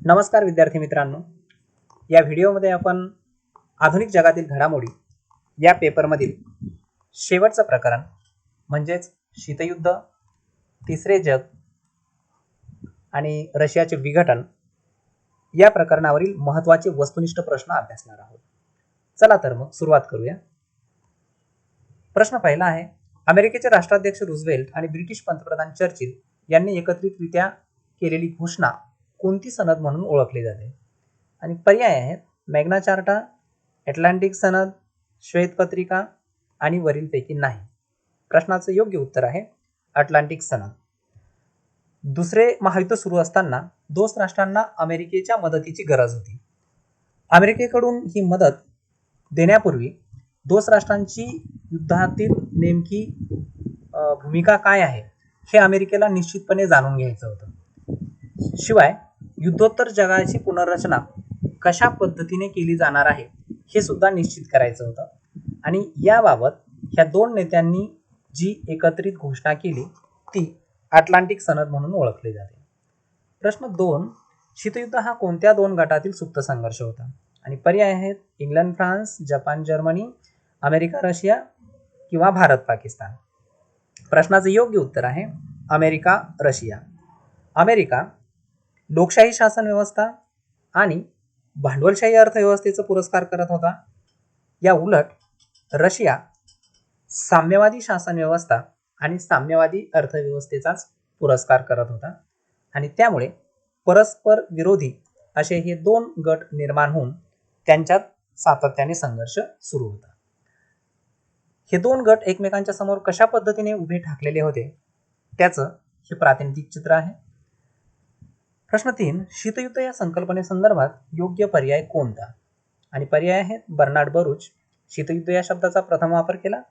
नमस्कार विद्यार्थी मित्रांनो, या व्हिडिओमध्ये आपण आधुनिक जगातील घडामोडी या पेपरमधील शेवटचं प्रकरण म्हणजेच शीतयुद्ध, तिसरे जग आणि रशियाचे विघटन या प्रकरणावरील महत्त्वाचे वस्तुनिष्ठ प्रश्न अभ्यासणार आहोत. चला तर मग सुरुवात करूया. प्रश्न पहिला आहे, अमेरिकेचे राष्ट्राध्यक्ष रूझवेल्ट आणि ब्रिटिश पंतप्रधान चर्चिल यांनी एकत्रितरित्या केलेली घोषणा कोणती सनद म्हणून ओळखली जाते? आणि पर्याय आहेत मॅग्ना चार्टा, अटलांटिक सनद, श्वेतपत्रिका आणि वरीलपैकी नाही. प्रश्नाचं योग्य उत्तर आहे अटलांटिक सनद. दुसरे महायुद्ध सुरू असताना दोस्त राष्ट्रांना अमेरिकेच्या मदतीची गरज होती. अमेरिकेकडून ही मदत देण्यापूर्वी दोस्त राष्ट्रांची युद्धातील नेमकी भूमिका काय आहे हे अमेरिकेला निश्चितपणे जाणून घ्यायचं होतं. शिवाय युद्धोत्तर जगाची पुनर्रचना कशा पद्धतीने केली जाणार आहे हे सुद्धा निश्चित करायचं होतं. आणि याबाबत ह्या दोन नेत्यांनी जी एकत्रित घोषणा केली ती अटलांटिक सनद म्हणून ओळखली जाते. प्रश्न 2, शीतयुद्ध हा कोणत्या दोन गटातील सुप्त संघर्ष होता? आणि पर्याय आहेत England France, Japan Germany, America Russia किंवा भारत पाकिस्तान. प्रश्नाचं योग्य उत्तर आहे अमेरिका रशिया. अमेरिका लोकशाही शासन व्यवस्था आणि भांडवलशाही अर्थव्यवस्थेचा पुरस्कार करत होता. या उलट रशिया साम्यवादी शासन व्यवस्था आणि साम्यवादी अर्थव्यवस्थेचाच पुरस्कार करत होता. आणि त्यामुळे परस्पर विरोधी असे हे दोन गट निर्माण होऊन त्यांच्यात सातत्याने संघर्ष सुरू होता. हे दोन गट एकमेकांच्या समोर कशा पद्धतीने उभे ठाकलेले होते त्याचं हे प्रातिनिधिक चित्र आहे. प्रश्न 3, शीतयुद्ध या संकल्पनेसंदर्भात योग्य पर्याय कोणता? आणि पर्याय आहेत बर्नार्ड बरूच शीतयुद्ध या शब्दाचा प्रथम वापर केला.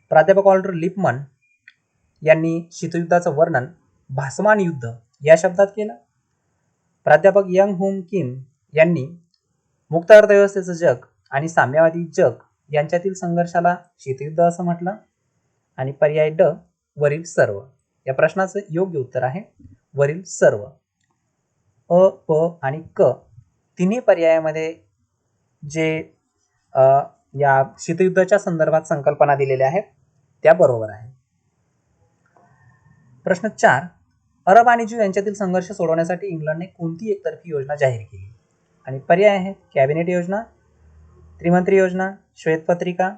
प्राध्यापक ऑल्डर लिपमन यांनी शीतयुद्धाचं वर्णन भासमान युद्ध या शब्दात केलं. प्राध्यापक यंग हुम किम यांनी मुक्त अर्थव्यवस्थेचं जग आणि साम्यवादी जग यांच्यातील संघर्षाला शीतयुद्ध असं म्हटलं. आणि पर्याय ड, वरील सर्व. या प्रश्नाचं योग्य उत्तर आहे वरील सर्व. अ, प आणि क तिन्ही पर्यायामध्ये जे या शीतयुद्धाच्या संदर्भात संकल्पना दिलेल्या आहेत त्या बरोबर आहे. प्रश्न 4, अरब आणि ज्यू यांच्यातील संघर्ष सोडवण्यासाठी इंग्लंडने कोणती एकतर्फी योजना जाहीर केली? आणि पर्याय आहेत कॅबिनेट योजना, त्रिमंत्री योजना, श्वेतपत्रिका,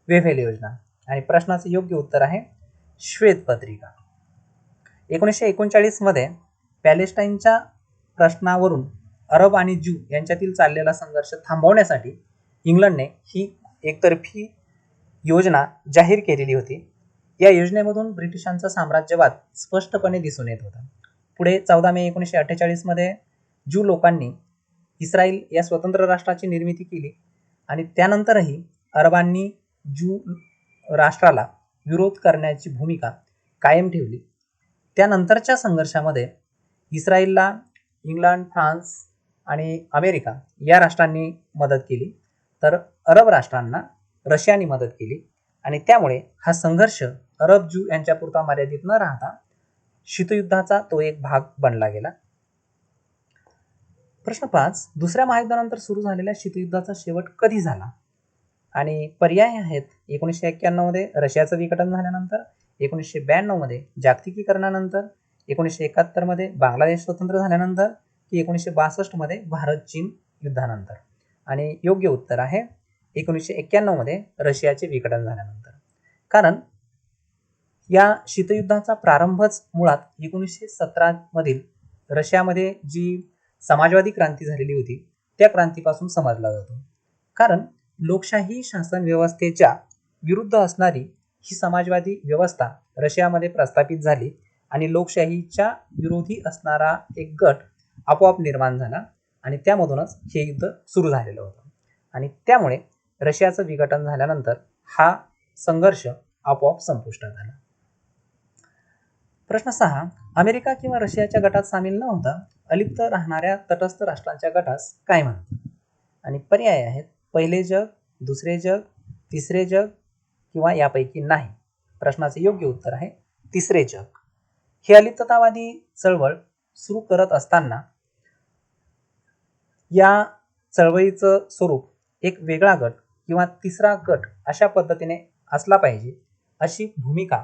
वेव्हेल योजना. आणि प्रश्नाचं योग्य उत्तर आहे श्वेतपत्रिका. 1939 मध्ये पॅलेस्टाईनच्या प्रश्नावरून अरब आणि ज्यू यांच्यातील चाललेला संघर्ष थांबवण्यासाठी इंग्लंडने ही एकतर्फी योजना जाहीर केलेली होती. या योजनेमधून ब्रिटिशांचा साम्राज्यवाद स्पष्टपणे दिसून येत होता. पुढे 14 मे 1948 मध्ये ज्यू लोकांनी इस्रायल या स्वतंत्र राष्ट्राची निर्मिती केली आणि त्यानंतरही अरबांनी ज्यू राष्ट्राला विरोध करण्याची भूमिका कायम ठेवली. त्यानंतरच्या संघर्षामध्ये इस्रायलला इंग्लंड, फ्रान्स आणि अमेरिका या राष्ट्रांनी मदत केली, तर अरब राष्ट्रांना रशियाने मदत केली. आणि त्यामुळे हा संघर्ष अरब ज्यू यांच्यापुरता मर्यादित न राहता शीतयुद्धाचा तो एक भाग बनला गेला. प्रश्न 5, दुसऱ्या महायुद्धानंतर सुरू झालेल्या शीतयुद्धाचा शेवट कधी झाला? आणि पर्याय आहेत 1991 मध्ये रशियाचं विघटन झाल्यानंतर, 1992 मध्ये जागतिकीकरणानंतर, 1971 मध्ये बांगलादेश स्वतंत्र झाल्यानंतर की 1962 मध्ये भारत चीन युद्धानंतर. आणि योग्य उत्तर आहे 1991 मध्ये रशियाचे विघटन झाल्यानंतर. कारण या शीतयुद्धाचा प्रारंभच मुळात 1917 मधील रशियामध्ये जी समाजवादी क्रांती झालेली होती त्या क्रांतीपासून समजला जातो. कारण लोकशाही शासन व्यवस्थेच्या विरुद्ध असणारी ही समाजवादी व्यवस्था रशियामध्ये प्रस्थापित झाली आणि लोकशाहीच्या विरोधी असणारा एक गट आपोआप निर्माण झाला आणि त्यामधूनच हे युद्ध सुरू झालेलं होतं. आणि त्यामुळे रशियाचं विघटन झाल्यानंतर हा संघर्ष आपोआप संपुष्टात आला. प्रश्न 6, अमेरिका किंवा रशियाच्या गटात सामील न होता अलिप्त राहणाऱ्या तटस्थ राष्ट्रांच्या गटास काय म्हणतात? आणि पर्याय आहेत पहिले जग, दुसरे जग, तिसरे जग किंवा यापैकी नाही. प्रश्नाचे योग्य उत्तर आहे तिसरे जग. ही अलिप्ततावादी चळवळ सुरू करत असताना या चळवळीचं स्वरूप एक वेगळा गट किंवा तिसरा गट अशा पद्धतीने असला पाहिजे अशी भूमिका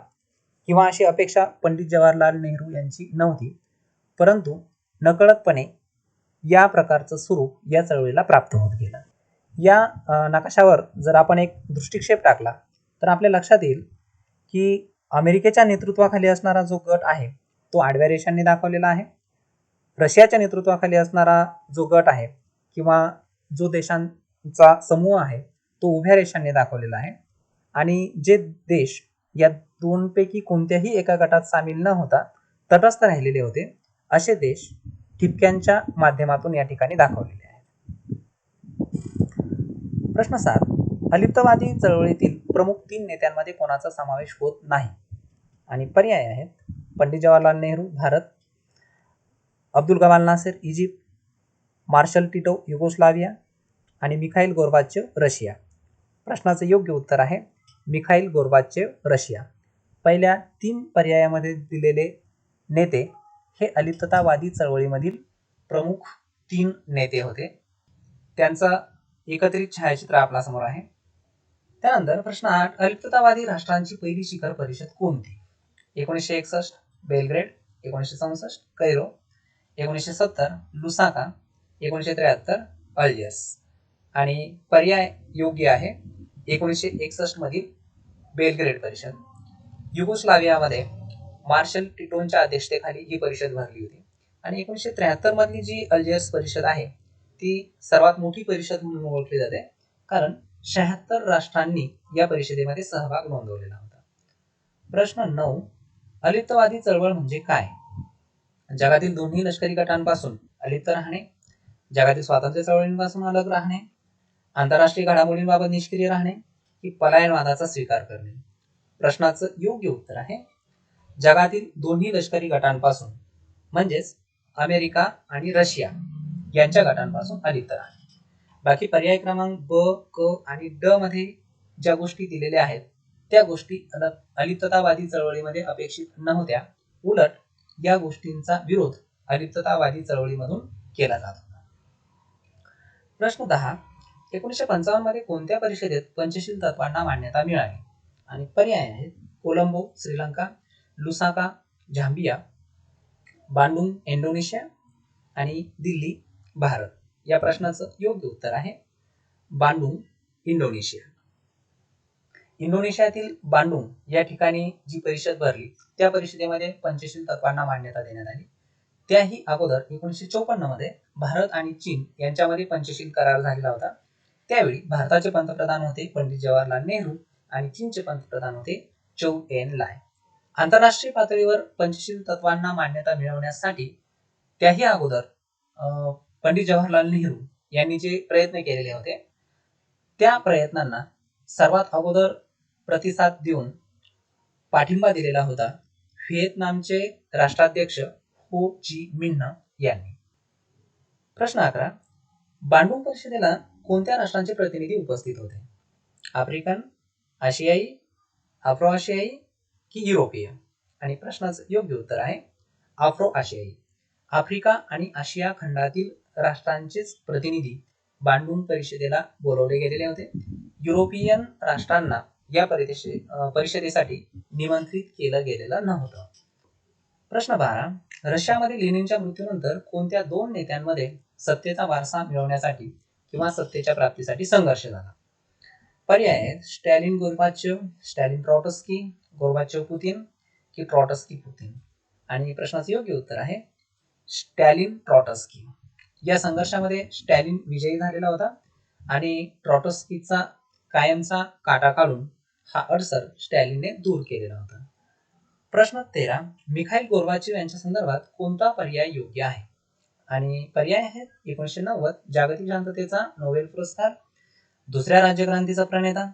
किंवा अशी अपेक्षा पंडित जवाहरलाल नेहरू यांची नव्हती, परंतु नकळतपणे या प्रकारचं स्वरूप या चळवळीला प्राप्त होत गेलं. या नकाशावर जर आपण एक दृष्टिक्षेप टाकला तर आपल्या लक्षात येईल की अमेरिकेच्या नेतृत्वाखाली असणारा जो गट आहे तो आडव्या रेषांनी दाखवलेला आहे. रशियाच्या नेतृत्वाखाली असणारा जो गट आहे किंवा जो देशांचा समूह आहे तो उभ्या रेषांनी दाखवलेला आहे. आणि जे देश या दोनपैकी कोणत्याही एका गटात सामील न होता तटस्थ राहिलेले होते असे देश ठिपक्यांच्या माध्यमातून या ठिकाणी दाखवलेले आहेत. प्रश्न 7. अलिप्तवादी चळवळीतील प्रमुख 3 नेत्यांमध्ये कोणाचा समावेश होत नाही? आणि पर्याय आहेत Pandit Jawaharlal Nehru Bharat, Abdul Kamal Nasser Egypt, Marshal Tito Yugoslavia आणि मिखाईल गोर्बाचेव रशिया. प्रश्नाचं योग्य उत्तर आहे मिखाईल गोर्बाचेव रशिया. पहिल्या 3 पर्यायामध्ये दिलेले नेते हे अलिप्ततावादी चळवळीमधील प्रमुख 3 नेते होते. त्यांचा एकत्रित छायाचित्र आपल्यासमोर आहे. त्यानंतर प्रश्न 8. अलिप्ततावादी राष्ट्रांची पहिली शिखर परिषद कोणती? 1961 बेलग्रेड, 1964 कैरो, 1970 लुसाका, 1973 अल्जियर्स. आणि पर्याय योग्य आहे 1961 मधील बेलग्रेड परिषद. युगोस्लावियामध्ये मार्शल टिटोंच्या अध्यक्षतेखाली ही परिषद भरली होती. आणि 1973 मधली जी अल्जियर्स परिषद आहे ती सर्वात मोठी परिषद म्हणून ओळखली जाते, कारण 76 राष्ट्रांनी या परिषदेमध्ये सहभाग नोंदवलेला होता. प्रश्न 9. अलिप्तवादी चळवळ म्हणजे काय? जगातील दोन्ही लष्करी गटांपासून अलिप्त राहणे, जगातील स्वातंत्र्य चळवळींपासून अलग राहणे, आंतरराष्ट्रीय घडामोडींबाबत निष्क्रिय राहणे की पलायनवादाचा स्वीकार करणे? प्रश्नाचं योग्य उत्तर आहे जगातील दोन्ही लष्करी गटांपासून म्हणजेच अमेरिका आणि रशिया यांच्या गटांपासून अलिप्त राहणे. बाकी पर्याय क्रमांक ब, क आणि ड मध्ये ज्या गोष्टी दिलेल्या आहेत त्या गोष्टी अलिप्ततावादी चळवळीमध्ये अपेक्षित नव्हत्या. उलट या गोष्टींचा विरोध अलिप्ततावादी चळवळीमधून केला जात होता. प्रश्न 10. 1955 मध्ये कोणत्या परिषदेत पंचशील तत्वांना मान्यता मिळाली? आणि पर्याय आहेत Colombo Sri Lanka, Lusaka Zambia, Bandung Indonesia आणि दिल्ली भारत. या प्रश्नाचं योग्य उत्तर आहे बांडुंग इंडोनेशिया. इंडोनेशियातील बांडुंग या ठिकाणी जी परिषद भरली त्या परिषदेमध्ये पंचशील तत्वांना मान्यता देण्यात आली. त्याही अगोदर 1954 मध्ये भारत आणि चीन यांच्यामध्ये पंचशील करार झालेला होता. त्यावेळी भारताचे पंतप्रधान होते पंडित जवाहरलाल नेहरू आणि चीनचे पंतप्रधान होते चौ एन लाय. आंतरराष्ट्रीय पातळीवर पंचशील तत्वांना मान्यता मिळवण्यासाठी त्याही अगोदर पंडित जवाहरलाल नेहरू यांनी जे प्रयत्न केलेले होते त्या प्रयत्नांना सर्वात अगोदर प्रतिसाद देऊन पाठिंबा दिलेला होता व्हिएतनामचे राष्ट्राध्यक्ष हो ची मिन्ह यांनी. प्रश्न 11. बांडुंग परिषदेला कोणत्या राष्ट्रांचे प्रतिनिधी उपस्थित होते? आफ्रिकन, आशियाई, आफ्रो आशियाई की युरोपीय? आणि प्रश्नाचं योग्य उत्तर आहे आफ्रो आशियाई. आफ्रिका आणि आशिया खंडातील राष्ट्रांचेच प्रतिनिधी बांडुंग परिषदेला बोलवले गेलेले होते. युरोपियन राष्ट्रांना या परिषदेसाठी निमंत्रित केलं गेलेलं नव्हतं. प्रश्न 12. रशियामध्ये लेनिनच्या मृत्यूनंतर कोणत्या 2 नेत्यांमध्ये सत्तेचा वारसा मिळवण्यासाठी किंवा सत्तेच्या प्राप्तीसाठी संघर्ष झाला? पर्याय आहेत Stalin Gorbachev, Stalin Trotsky, Gorbachev Putin की ट्रॉटस्की पुतिन? आणि प्रश्नाचं योग्य उत्तर आहे स्टॅलिन ट्रॉटस्की. या संघर्षामध्ये स्टॅलिन विजयी झालेला होता आणि ट्रॉटस्कीचा कायमचा काटा काढून हा अडसर स्टॅलिनने दूर केलेला होता. प्रश्न 13. मिखाईल गोर्बाचेव यांच्या संदर्भात कोणता पर्याय योग्य आहे? आणि पर्याय आहेत 1990 जागतिक शांततेचा नोबेल पुरस्कार, दुसऱ्या राज्यक्रांतीचा प्रणेता,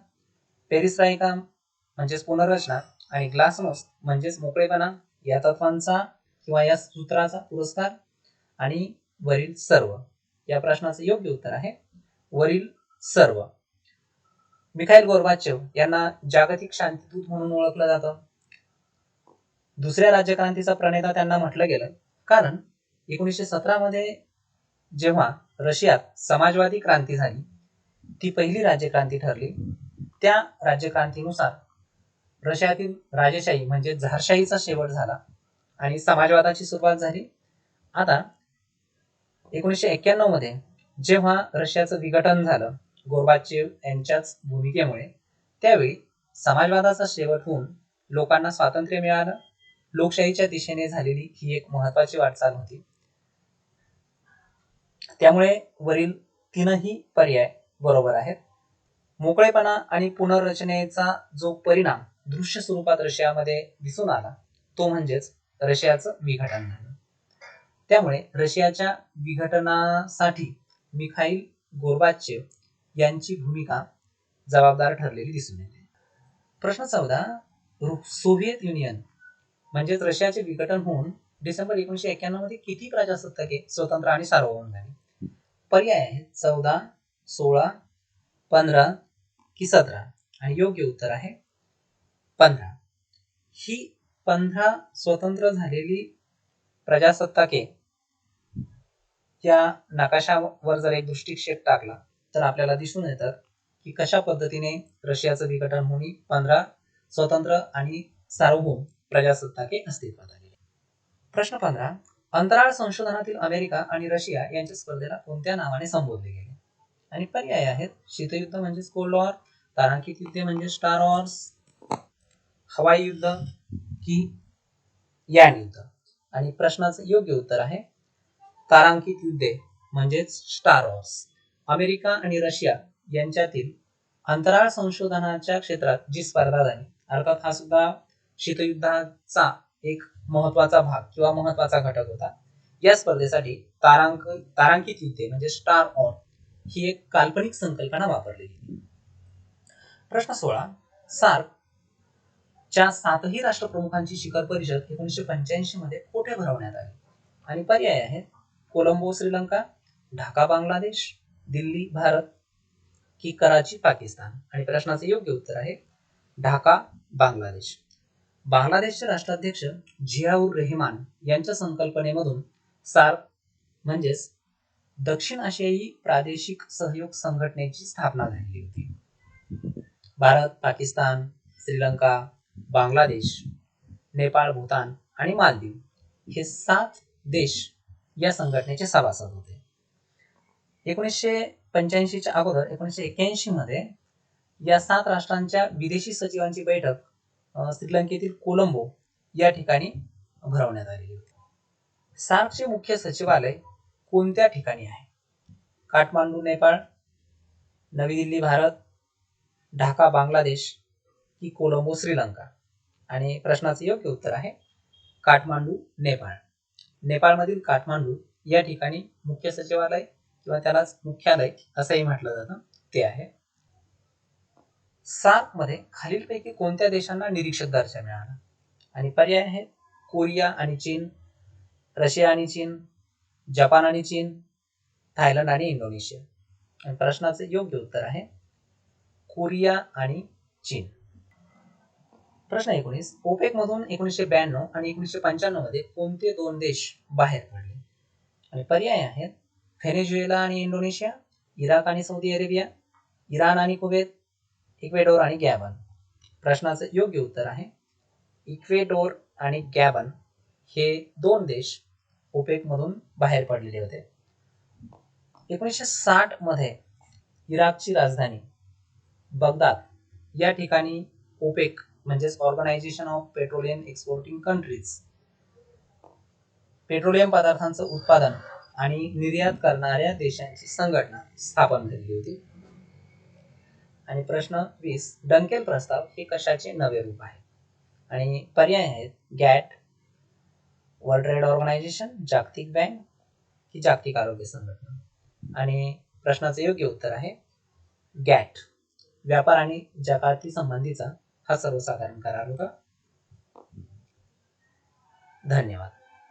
पेरिस्ट्रायका म्हणजेच पुनर्रचना आणि ग्लासनोस्ट म्हणजेच मोकळेपणा या तत्वांचा किंवा या सूत्राचा पुरस्कार आणि वरील सर्व. या प्रश्नाचं योग्य उत्तर आहे वरील सर्व. मिखाईल गोर्बाचेव यांना जागतिक शांतीदूत म्हणून ओळखलं जातं. दुसऱ्या राज्यक्रांतीचा प्रणेता त्यांना म्हटलं गेलं कारण 1917 मध्ये जेव्हा रशियात समाजवादी क्रांती झाली, ती पहिली राज्यक्रांती ठरली. त्या राज्यक्रांतीनुसार रशियातील राजेशाही म्हणजे झारशाहीचा शेवट झाला आणि समाजवादाची सुरुवात झाली. आता 1991 मध्ये जेव्हा रशियाचं विघटन झालं गोर्बाचेव यांच्याच भूमिकेमुळे, त्यावेळी समाजवादाचा शेवट होऊन लोकांना स्वातंत्र्य मिळालं. लोकशाहीच्या दिशेने झालेली ही एक महत्वाची वाटचाल होती. त्यामुळे वरील तीनही पर्याय बरोबर आहेत. मोकळेपणा आणि पुनर्रचनेचा जो परिणाम दृश्य स्वरूपात रशियामध्ये दिसून आला तो म्हणजेच रशियाचं विघटन झालं. त्यामुळे रशियाच्या विघटनासाठी मिखाईल गोर्बाचेव यांची भूमिका जबाबदार ठरलेली दिसून येते. प्रश्न 14, सोव्हिएत युनियन म्हणजेच रशियाचे विघटन होऊन डिसेंबर 1991 मध्ये किती प्रजासत्ताके स्वतंत्र आणि सार्वभौम झाली? पर्याय आहेत 14, 16, 15 की 17 आणि योग्य उत्तर आहे 15. ही 15 स्वतंत्र झालेली प्रजासत्ताके या नकाशावर जर एक दृष्टिक्षेप टाकला तर आपल्याला दिसून येतं की कशा पद्धतीने रशियाचं विघटन होऊन 15 स्वतंत्र आणि सार्वभौम प्रजासत्ताके अस्तित्वात आली. प्रश्न 15, अंतराळ संशोधनातील अमेरिका आणि रशिया यांच्या स्पर्धेला कोणत्या नावाने संबोधले गेले? आणि पर्याय आहेत शीतयुद्ध म्हणजेच कोल्ड वॉर, तारांकित युद्ध म्हणजे स्टार वॉर्स, हवाई युद्ध की यान युद्ध. आणि प्रश्नाचं योग्य उत्तर आहे तारांकित युद्धे म्हणजेच स्टार वॉर्स. अमेरिका आणि रशिया यांच्यातील अंतराळ संशोधनाच्या क्षेत्रात जी स्पर्धा झाली, अर्थात हा सुद्धा शीतयुद्धाचा एक महत्वाचा भाग किंवा महत्वाचा घटक होता. या स्पर्धेसाठी तारांकित युद्धे म्हणजे स्टार वॉर ही एक काल्पनिक संकल्पना वापरली गेली. प्रश्न 16, सार्क च्या 7ही राष्ट्रप्रमुखांची शिखर परिषद 1985 मध्ये कुठे भरवण्यात आली? आणि पर्याय आहेत कोलंबो श्रीलंका, ढाका बांगलादेश, दिल्ली भारत की कराची पाकिस्तान. आणि प्रश्नाचे योग्य उत्तर आहे ढाका बांगलादेश. बांगलादेशचे राष्ट्राध्यक्ष झियाउर रेहमान यांच्या संकल्पनेमधून सार्क म्हणजेच दक्षिण आशियाई प्रादेशिक सहयोग संघटनेची स्थापना झाली होती. भारत, पाकिस्तान, श्रीलंका, बांगलादेश, नेपाळ, भूतान आणि मालदीव हे 7 देश या संघटनेचे सभासद होते. 1985 च्या अगोदर 1981 मध्ये या 7 राष्ट्रांच्या विदेशी सचिवांची बैठक श्रीलंकेतील कोलंबो या ठिकाणी भरवण्यात आलेली होती. सार्कचे मुख्य सचिवालय कोणत्या ठिकाणी आहे? काठमांडू नेपाळ, नवी दिल्ली भारत, ढाका बांगलादेश की कोलंबो श्रीलंका. आणि प्रश्नाचे योग्य उत्तर आहे काठमांडू नेपाळ. नेपाळमधील काठमांडू या ठिकाणी मुख्य सचिवालय किंवा त्यालाच मुख्यालय असंही म्हटलं जातं ते आहे. सार्क मध्ये खालीलपैकी कोणत्या देशांना निरीक्षक दर्जा मिळाला? आणि पर्याय आहेत कोरिया आणि चीन, रशिया आणि चीन, जपान आणि चीन, थायलंड आणि इंडोनेशिया. आणि प्रश्नाचे योग्य उत्तर आहे कोरिया आणि चीन. प्रश्न 19, ओपेक मधून 1992 आणि 1995 मध्ये कोणते 2 देश बाहेर पडले? आणि पर्याय आहेत व्हेनेझुएला आणि इंडोनेशिया, इराक आणि सौदी अरेबिया, इराण आणि कुवेत, इक्वेडोर आणि गॅबन. प्रश्नाचं योग्य उत्तर आहे इक्वेडोर आणि गॅबन हे 2 देश ओपेक मधून बाहेर पडलेले होते. 1960 मध्ये इराकची राजधानी बगदाद या ठिकाणी ओपेक म्हणजेच organization of petroleum exporting countries petroleum पदार्थांचं उत्पादन आणि निर्यात करणाऱ्या देशांची संघटना स्थापन झाली होती. आणि प्रश्न 20, डंकेल प्रस्ताव हे कशाचे नवे रूप आहे? आणि पर्याय आहेत गॅट, वर्ल्ड ट्रेड ऑर्गनायझेशन, जागतिक बँक की जागतिक आरोग्य संघटना. आणि प्रश्नाचे योग्य उत्तर आहे गॅट. व्यापार आणि जकाती संबंधीचा हा सर्वसाधारण करार होता. धन्यवाद.